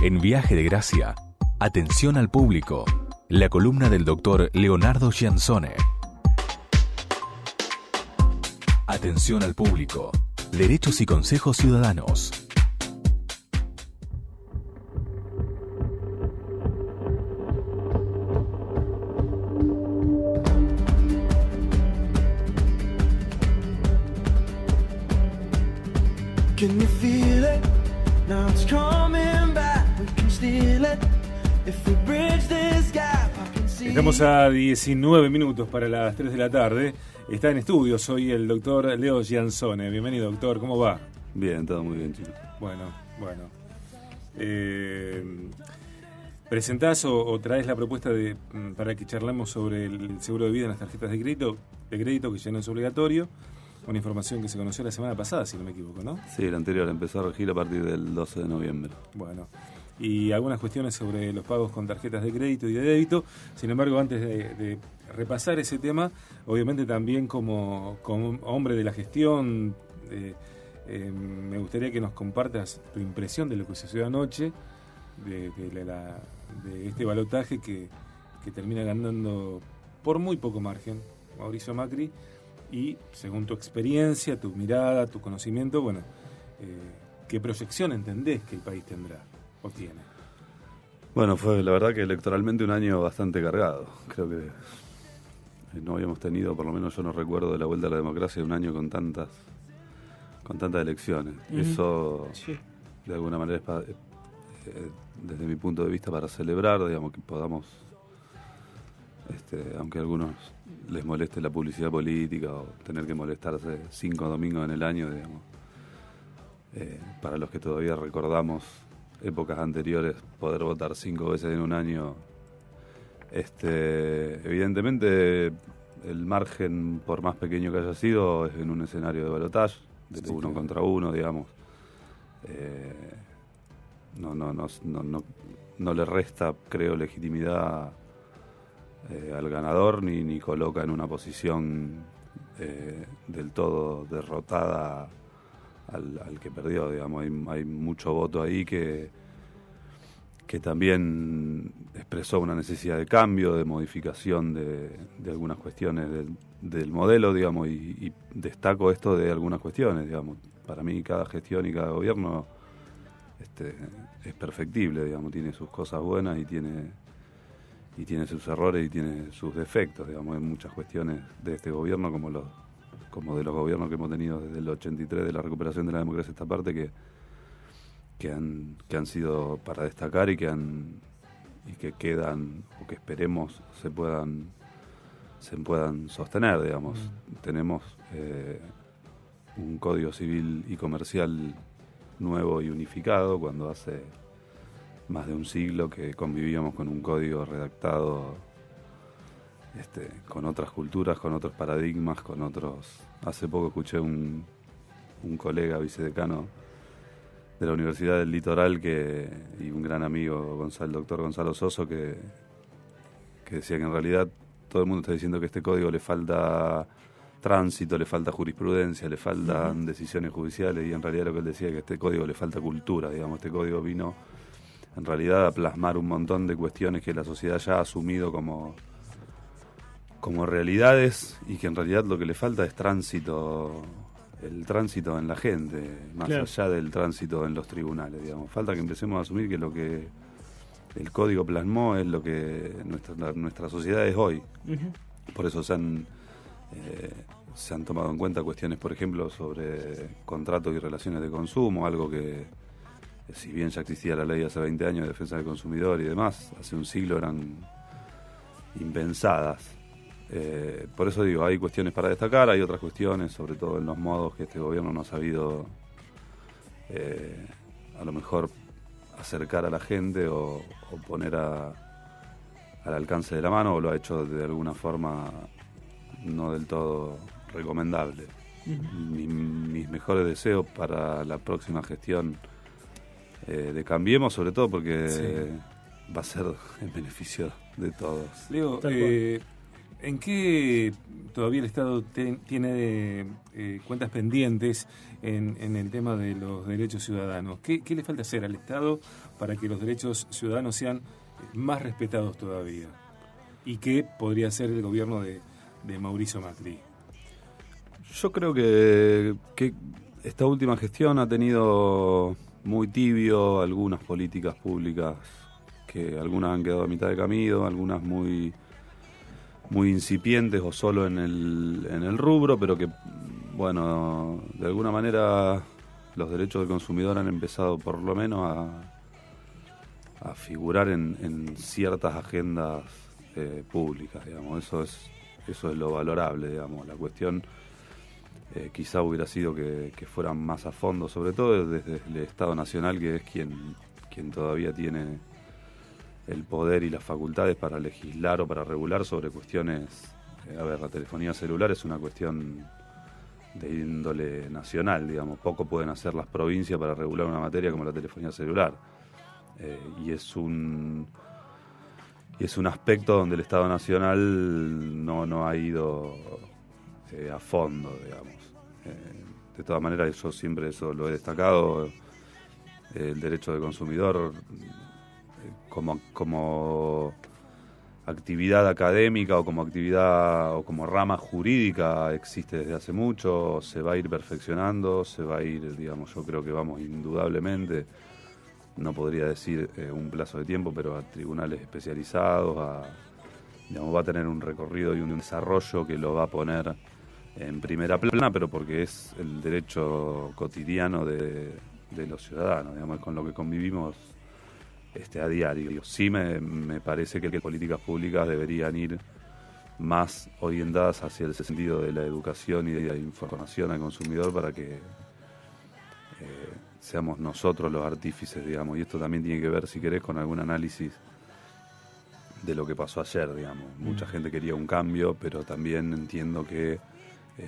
En Viaje de Gracia, atención al público. La columna del doctor Leonardo Giansone. Atención al público. Derechos y consejos ciudadanos. Can you feel it? Now it's coming back. We can steal it. If we bridge this gap, I can see. Estamos a 19 minutos para las 3 de la tarde. Está en estudio, soy el doctor Leo Giansone. Bienvenido, doctor, ¿cómo va? Bien, todo muy bien, chicos. Bueno. ¿Presentás o traes la propuesta para que charlamos sobre el seguro de vida en las tarjetas de crédito que ya no es obligatorio? Una información que se conoció la semana pasada, si no me equivoco, ¿no? Sí, el anterior empezó a regir a partir del 12 de noviembre. Bueno, y algunas cuestiones sobre los pagos con tarjetas de crédito y de débito. Sin embargo, antes de repasar ese tema, obviamente también como hombre de la gestión, me gustaría que nos compartas tu impresión de lo que sucedió anoche, de este balotaje que termina ganando por muy poco margen Mauricio Macri. Y según tu experiencia, tu mirada, tu conocimiento, bueno, ¿qué proyección entendés que el país tendrá o tiene? Bueno, fue la verdad que electoralmente un año bastante cargado. Creo que no habíamos tenido, por lo menos yo no recuerdo, de la vuelta a la democracia un año con tantas elecciones. Eso, sí, de alguna manera, es desde mi punto de vista, para celebrar, digamos, que podamos, aunque a algunos les moleste la publicidad política o tener que molestarse 5 domingos en el año, digamos, para los que todavía recordamos épocas anteriores, poder votar 5 veces en un año, evidentemente el margen, por más pequeño que haya sido, es en un escenario de balotaje, de sí, uno contra uno, digamos. No le resta, creo, legitimidad al ganador, ni coloca en una posición del todo derrotada al que perdió, digamos. Hay mucho voto ahí que también expresó una necesidad de cambio, de modificación de algunas cuestiones del modelo, digamos, y destaco esto de algunas cuestiones, digamos. Para mí cada gestión y cada gobierno es perfectible, digamos, tiene sus cosas buenas y tiene sus errores y tiene sus defectos, digamos. Hay muchas cuestiones de este gobierno como de los gobiernos que hemos tenido desde el 83, de la recuperación de la democracia, esta parte que han sido para destacar y que quedan, o que esperemos se puedan sostener, digamos. Tenemos un código civil y comercial nuevo y unificado, cuando hace más de un siglo que convivíamos con un código redactado con otras culturas, con otros paradigmas, con otros. Hace poco escuché un colega vicedecano de la Universidad del Litoral y un gran amigo, el doctor Gonzalo Soso, que decía que en realidad todo el mundo está diciendo que este código le falta tránsito, le falta jurisprudencia, le faltan decisiones judiciales, y en realidad lo que él decía es que este código le falta cultura, digamos. Este código vino en realidad a plasmar un montón de cuestiones que la sociedad ya ha asumido como realidades, y que en realidad lo que le falta es tránsito, el tránsito en la gente, más claro, allá del tránsito en los tribunales, digamos. Falta que empecemos a asumir que lo que el código plasmó es lo que nuestra sociedad es hoy. Por eso se han tomado en cuenta cuestiones, por ejemplo, sobre contratos y relaciones de consumo, algo que, si bien ya existía la ley hace 20 años de defensa del consumidor y demás, hace un siglo eran impensadas. Por eso digo, hay cuestiones para destacar, hay otras cuestiones, sobre todo en los modos que este gobierno no ha sabido a lo mejor acercar a la gente o poner al alcance de la mano, o lo ha hecho de alguna forma no del todo recomendable. Mis mejores deseos para la próxima gestión de Cambiemos, sobre todo porque va a ser en beneficio de todos. Leo, ¿En qué todavía el Estado tiene cuentas pendientes en el tema de los derechos ciudadanos? ¿Qué le falta hacer al Estado para que los derechos ciudadanos sean más respetados todavía? ¿Y qué podría hacer el gobierno de Mauricio Macri? Yo creo que esta última gestión ha tenido muy tibio algunas políticas públicas, que algunas han quedado a mitad de camino, algunas muy incipientes o solo en el rubro, pero que, bueno, de alguna manera los derechos del consumidor han empezado por lo menos a figurar en ciertas agendas públicas, digamos. Eso es lo valorable, digamos. La cuestión quizá hubiera sido que fueran más a fondo, sobre todo desde el Estado Nacional, que es quien todavía tiene el poder y las facultades para legislar o para regular sobre cuestiones. La telefonía celular es una cuestión de índole nacional, digamos. Poco pueden hacer las provincias para regular una materia como la telefonía celular. Y es un aspecto donde el Estado Nacional no ha ido a fondo, digamos. De todas maneras, yo siempre eso lo he destacado. El derecho del consumidor como actividad académica o como actividad o como rama jurídica existe desde hace mucho, se va a ir perfeccionando, se va a ir, digamos, yo creo que vamos indudablemente, no podría decir un plazo de tiempo, pero a tribunales especializados, digamos, va a tener un recorrido y un desarrollo que lo va a poner en primera plana, pero porque es el derecho cotidiano de los ciudadanos, digamos, es con lo que convivimos a diario. Sí me parece que políticas públicas deberían ir más orientadas hacia el sentido de la educación y de la información al consumidor para que seamos nosotros los artífices, digamos. Y esto también tiene que ver, si querés, con algún análisis de lo que pasó ayer, digamos. Mucha gente quería un cambio, pero también entiendo que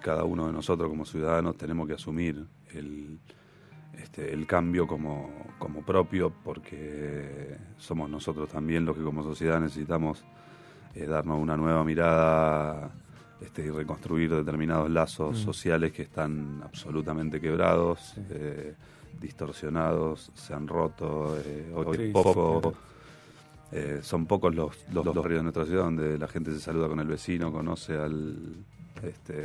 cada uno de nosotros como ciudadanos tenemos que asumir el cambio como propio, porque somos nosotros también los que como sociedad necesitamos darnos una nueva mirada y reconstruir determinados lazos sociales que están absolutamente quebrados, distorsionados, se han roto, hoy son pocos los barrios de nuestra ciudad donde la gente se saluda con el vecino, conoce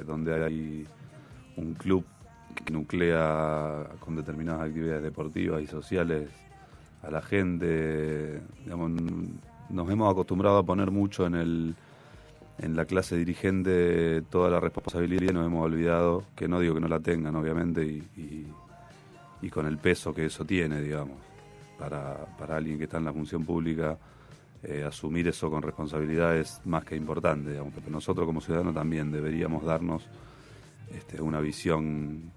donde hay un club que nuclea con determinadas actividades deportivas y sociales a la gente. Digamos, nos hemos acostumbrado a poner mucho en la clase dirigente toda la responsabilidad y nos hemos olvidado, que no digo que no la tengan, obviamente, y con el peso que eso tiene, digamos, para alguien que está en la función pública, asumir eso con responsabilidad es más que importante, digamos, porque nosotros como ciudadanos también deberíamos darnos una visión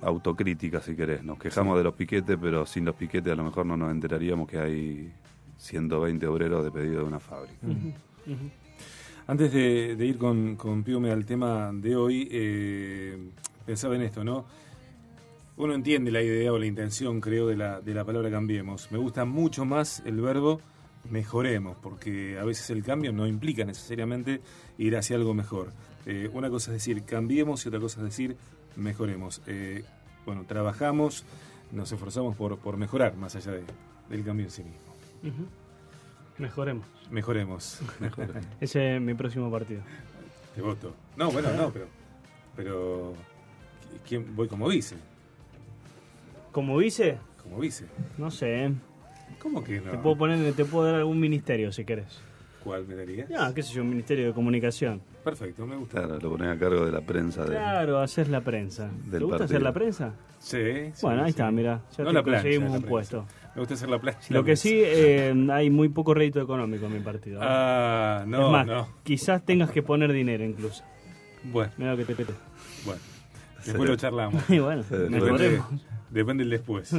autocrítica, si querés. Nos quejamos de los piquetes, pero sin los piquetes a lo mejor no nos enteraríamos que hay 120 obreros despedidos de una fábrica. Antes de ir con Piume al tema de hoy, pensaba en esto, ¿no? Uno entiende la idea o la intención, creo, de la palabra cambiemos. Me gusta mucho más el verbo mejoremos, porque a veces el cambio no implica necesariamente ir hacia algo mejor. Una cosa es decir cambiemos y otra cosa es decir mejoremos. Bueno, trabajamos, nos esforzamos por mejorar más allá del cambio en sí mismo. Mejoremos. Ese es mi próximo partido. Te voto. No, bueno, no, pero ¿quién voy como vice? ¿Como vice? Como vice. No sé. ¿Cómo que no? Te puedo dar algún ministerio si querés. ¿Cuál me darías? Ya, qué sé yo, un ministerio de comunicación. Perfecto, me gusta. Claro, lo pones a cargo de la prensa. Claro, haces la prensa. ¿Te gusta hacer la prensa? Sí. Bueno, ahí está, mira. Ya no te la plancha, conseguimos un prensa. puesto. Me gusta hacer la plancha. Lo que sí, hay muy poco rédito económico en mi partido. Ah, no, es más, no. quizás tengas que poner dinero incluso. Bueno. Mira lo que te. Bueno. Después lo charlamos. Y bueno, mejoremos. Depende el después.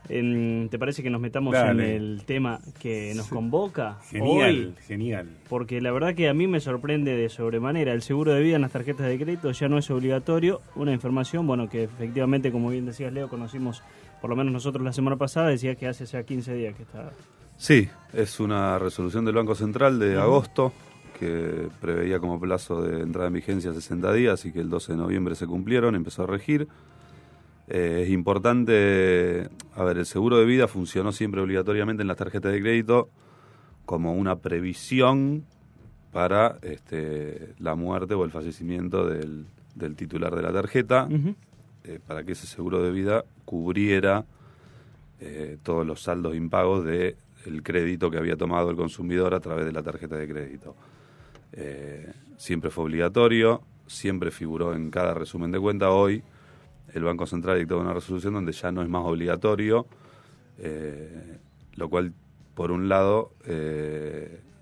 ¿Te parece que nos metamos en el tema que nos convoca Genial, hoy? genial. Porque la verdad que a mí me sorprende de sobremanera. El seguro de vida en las tarjetas de crédito ya no es obligatorio. Una información, bueno, que efectivamente, como bien decías, Leo, conocimos, por lo menos nosotros la semana pasada, decía que hace ya 15 días que está Sí, es una resolución del Banco Central de agosto que preveía como plazo de entrada en vigencia 60 días y que el 12 de noviembre se cumplieron, empezó a regir. Es importante, el seguro de vida funcionó siempre obligatoriamente en las tarjetas de crédito como una previsión para la muerte o el fallecimiento del titular de la tarjeta, para que ese seguro de vida cubriera todos los saldos impagos del crédito que había tomado el consumidor a través de la tarjeta de crédito. Siempre fue obligatorio, siempre figuró en cada resumen de cuenta. Hoy el Banco Central dictó una resolución donde ya no es más obligatorio, lo cual, por un lado,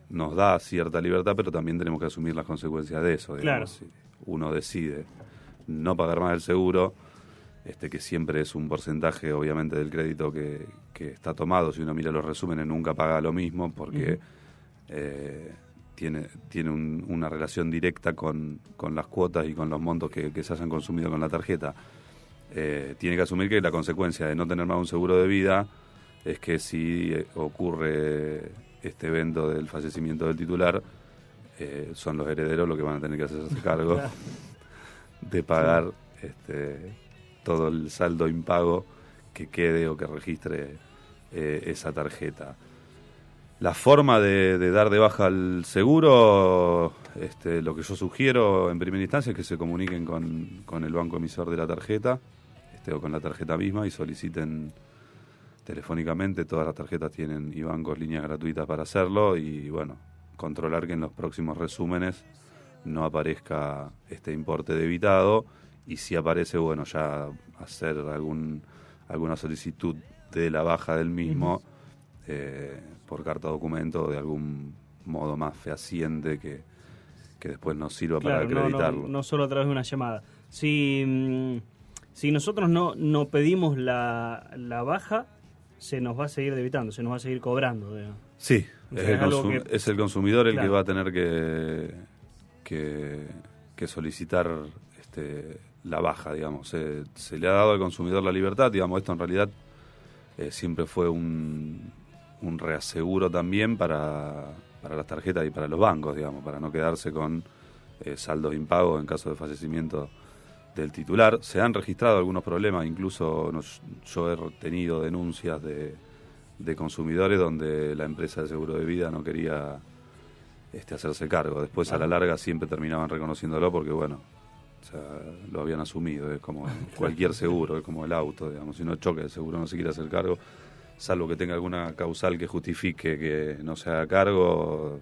nos da cierta libertad, pero también tenemos que asumir las consecuencias de eso. Digamos. Claro. Si uno decide no pagar más el seguro, que siempre es un porcentaje, obviamente, del crédito que está tomado. Si uno mira los resúmenes, nunca paga lo mismo porque tiene una relación directa con las cuotas y con los montos que se hayan consumido con la tarjeta. Tiene que asumir que la consecuencia de no tener más un seguro de vida es que si ocurre este evento del fallecimiento del titular, son los herederos los que van a tener que hacerse cargo de pagar todo el saldo impago que quede o que registre esa tarjeta. La forma de dar de baja al seguro, lo que yo sugiero en primera instancia es que se comuniquen con el banco emisor de la tarjeta o con la tarjeta misma y soliciten telefónicamente. Todas las tarjetas tienen y bancos líneas gratuitas para hacerlo y controlar que en los próximos resúmenes no aparezca este importe debitado y si aparece, ya hacer alguna solicitud de la baja del mismo por carta documento o de algún modo más fehaciente que después nos sirva para acreditarlo. No solo a través de una llamada. Si nosotros no pedimos la baja, se nos va a seguir debitando, se nos va a seguir cobrando. Digamos. Sí, es el consumidor el claro, que va a tener que solicitar la baja, digamos. Se le ha dado al consumidor la libertad, digamos. Esto en realidad siempre fue un reaseguro también para las tarjetas y para los bancos, digamos, para no quedarse con saldos impagos en caso de fallecimiento del titular. Se han registrado algunos problemas, incluso yo he tenido denuncias de consumidores donde la empresa de seguro de vida no quería hacerse cargo. Después a la larga siempre terminaban reconociéndolo porque lo habían asumido. Es como cualquier seguro, es como el auto, digamos. Si no choca, el seguro no se quiere hacer cargo, salvo que tenga alguna causal que justifique que no se haga cargo,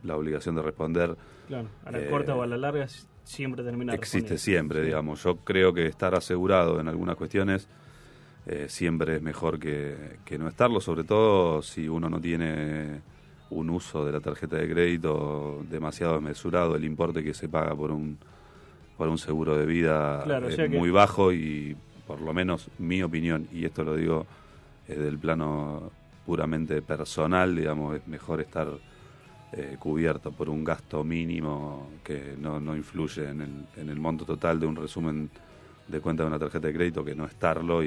la obligación de responder. Claro, a la corta o a la larga siempre termina existe siempre, digamos. Yo creo que estar asegurado en algunas cuestiones siempre es mejor que no estarlo, sobre todo si uno no tiene un uso de la tarjeta de crédito demasiado desmesurado. El importe que se paga por un seguro de vida es muy bajo y, por lo menos mi opinión, y esto lo digo del plano puramente personal, digamos, es mejor estar cubierto por un gasto mínimo que no influye en el monto total de un resumen de cuenta de una tarjeta de crédito que no estarlo.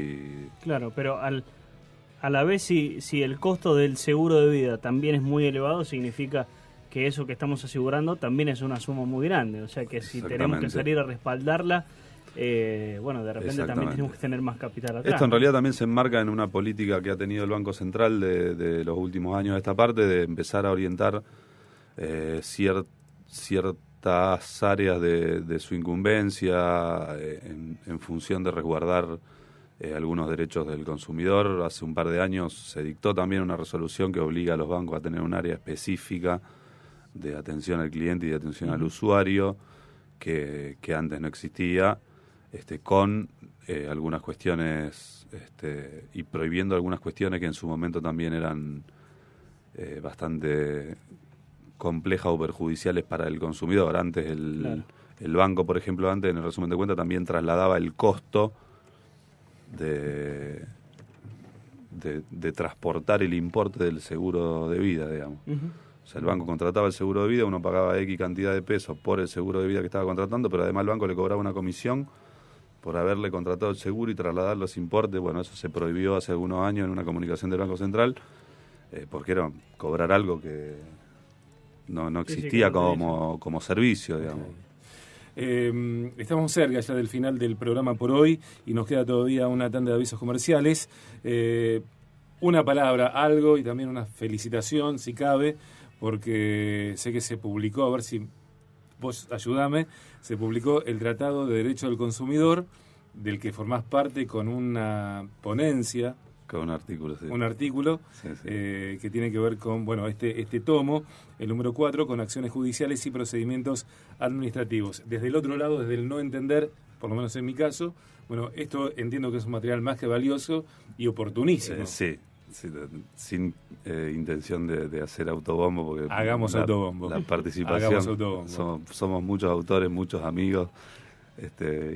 Claro, pero a la vez si el costo del seguro de vida también es muy elevado, significa que eso que estamos asegurando también es una suma muy grande. O sea que si tenemos que salir a respaldarla, de repente también tenemos que tener más capital atrás. Esto en realidad también se enmarca en una política que ha tenido el Banco Central de los últimos años de esta parte, de empezar a orientar ciertas áreas de su incumbencia en función de resguardar algunos derechos del consumidor. Hace un par de años se dictó también una resolución que obliga a los bancos a tener un área específica de atención al cliente y de atención al usuario que antes no existía, con algunas cuestiones y prohibiendo algunas cuestiones que en su momento también eran bastante complejas o perjudiciales para el consumidor. Antes el banco, por ejemplo, antes en el resumen de cuenta también trasladaba el costo de transportar el importe del seguro de vida, digamos. O sea, el banco contrataba el seguro de vida, uno pagaba X cantidad de pesos por el seguro de vida que estaba contratando, pero además el banco le cobraba una comisión por haberle contratado el seguro y trasladar los importes. Bueno, eso se prohibió hace algunos años en una comunicación del Banco Central. porque era cobrar algo que no existía sí, que como servicio, digamos. Estamos cerca ya del final del programa por hoy y nos queda todavía una tanda de avisos comerciales. Una palabra, algo y también una felicitación, si cabe, porque sé que se publicó, a ver si vos ayudame, se publicó el Tratado de Derecho del Consumidor, del que formás parte con una ponencia. Con un artículo, sí. Un artículo Sí. que tiene que ver con este tomo, el número 4, con acciones judiciales y procedimientos administrativos. Desde el otro lado, desde el no entender, por lo menos en mi caso, esto entiendo que es un material más que valioso y oportunísimo. Sí, sin intención de hacer autobombo, porque Hagamos autobombo. La participación, Hagamos autobombo. somos muchos autores, muchos amigos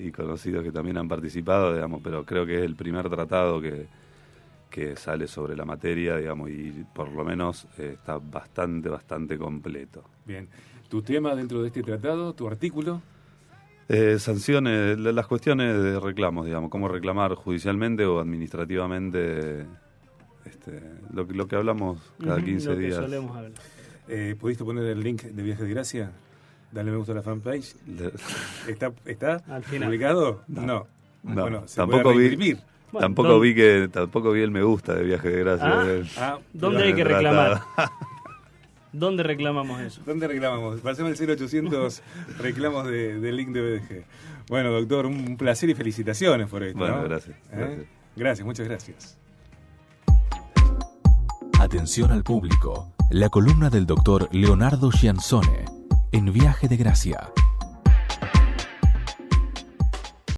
y conocidos que también han participado, digamos, pero creo que es el primer tratado que sale sobre la materia, digamos, y por lo menos está bastante completo. Bien. ¿Tu tema dentro de este tratado, tu artículo? Sanciones, las cuestiones de reclamos, digamos, cómo reclamar judicialmente o administrativamente, lo que hablamos cada 15 lo que días. solemos hablar. ¿Pudiste poner el link de Viajes de Gracia? Dale me gusta a la fanpage. ¿Está Al final. publicado? No. Bueno, se Tampoco puede vi. reimprimir. Bueno, Tampoco vi el me gusta de Viaje de Gracia. ¿Dónde hay que reclamar? ¿Dónde reclamamos eso? ¿Dónde reclamamos? Pasemos el 0800 reclamos del link de BDG. Bueno, doctor, un placer y felicitaciones por esto. Bueno, ¿no? gracias. Gracias, muchas gracias. Atención al público. La columna del doctor Leonardo Giansone en Viaje de Gracia.